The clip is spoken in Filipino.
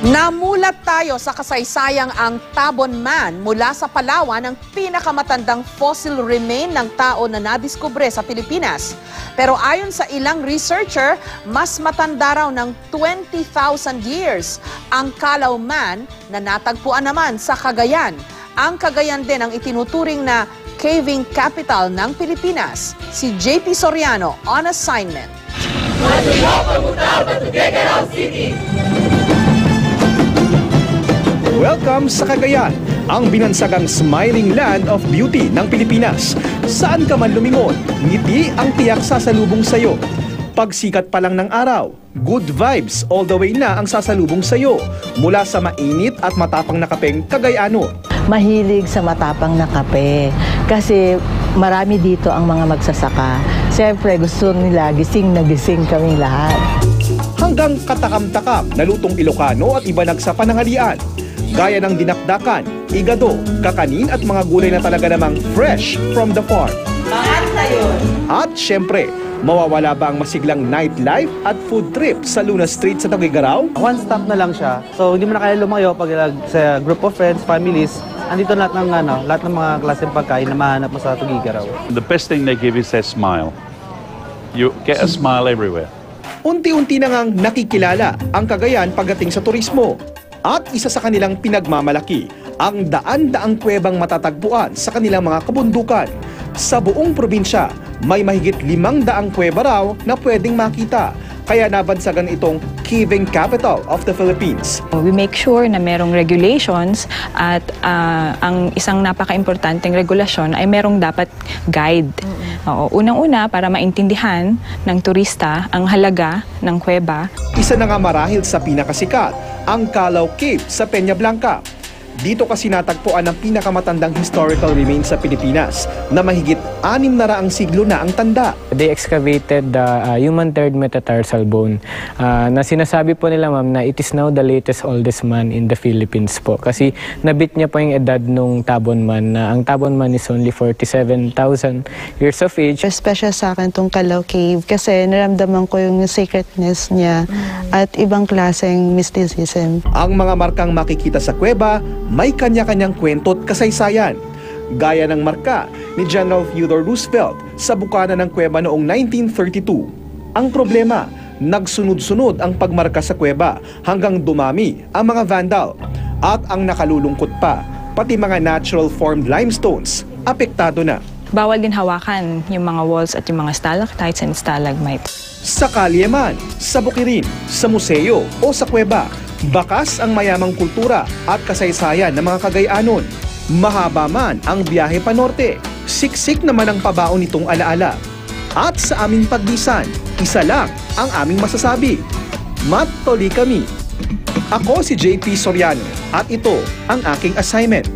Namulat tayo sa kasaysayang ang Tabon Man mula sa Palawan, ang pinakamatandang fossil remain ng tao na nadiskubre sa Pilipinas. Pero ayon sa ilang researcher, mas matanda raw ng 20,000 years ang Calao Man na natagpuan naman sa Cagayan. Ang Cagayan din ang itinuturing na caving capital ng Pilipinas. Si JP Soriano on assignment. Welcome sa Cagayan, ang binansagang smiling land of beauty ng Pilipinas. Saan ka man lumingon, ngiti ang tiyak sasalubong sa'yo. Pagsikat pa lang ng araw, good vibes all the way na ang sasalubong sa'yo mula sa mainit at matapang na kapeng Cagayano. Mahilig sa matapang na kape kasi marami dito ang mga magsasaka. Siyempre gusto nila gising na gising kaming lahat. Hanggang katakam-takam na lutong Ilocano at iba sa pananghalian. Gaya ng dinakdakan, igado, kakanin at mga gulay na talaga namang fresh from the farm. At syempre, mawawala ba ang masiglang nightlife at food trip sa Luna Street sa Tugigaraw? One stop na lang siya. So hindi mo na kaya lumayo pag sa group of friends, families, andito lahat ng mga klaseng pagkain na mahanap mo sa Tugigaraw. The best thing they give is their smile. You get a smile everywhere. Unti-unti na ngang nakikilala ang Cagayan pagdating sa turismo. At isa sa kanilang pinagmamalaki, ang daan-daang kuwebang matatagpuan sa kanilang mga kabundukan. Sa buong probinsya, may mahigit 500 kuweba raw na pwedeng makita. Kaya nabansagan itong caving capital of the Philippines. We make sure na merong regulations at ang isang napaka-importanteng regulasyon ay merong dapat guide. Unang-una para maintindihan ng turista ang halaga ng kuweba. Isa na nga marahil sa pinakasikat, ang Calao Cave sa Peña Blanca. Dito kasi natagpuan ang pinakamatandang historical remains sa Pilipinas na mahigit 600 siglo na ang tanda. They excavated the human third metatarsal bone na sinasabi po nila ma'am na it is now the latest oldest man in the Philippines po. Kasi nabit niya po yung edad nung Tabon Man na ang Tabon Man is only 47,000 years of age. Special sa akin itong Calao Cave kasi naramdaman ko yung sacredness niya at ibang klaseng mysticism. Ang mga markang makikita sa kuweba may kanya-kanyang kwento at kasaysayan. Gaya ng marka ni General Theodore Roosevelt sa bukana ng kuweba noong 1932. Ang problema, nagsunod-sunod ang pagmarka sa kuweba hanggang dumami ang mga vandal. At ang nakalulungkot pa, pati mga natural formed limestones, apektado na. Bawal din hawakan yung mga walls at yung mga stalactites and stalagmites. Sa kalye man, sa bukirin, sa museo o sa kuweba, bakas ang mayamang kultura at kasaysayan ng mga Cagayanon. Mahaba man ang biyahe pa norte, siksik naman ang pabaon nitong alaala. At sa aming pagdisan, isa lang ang aming masasabi. Matuli kami. Ako si JP Soriano at ito ang aking assignment.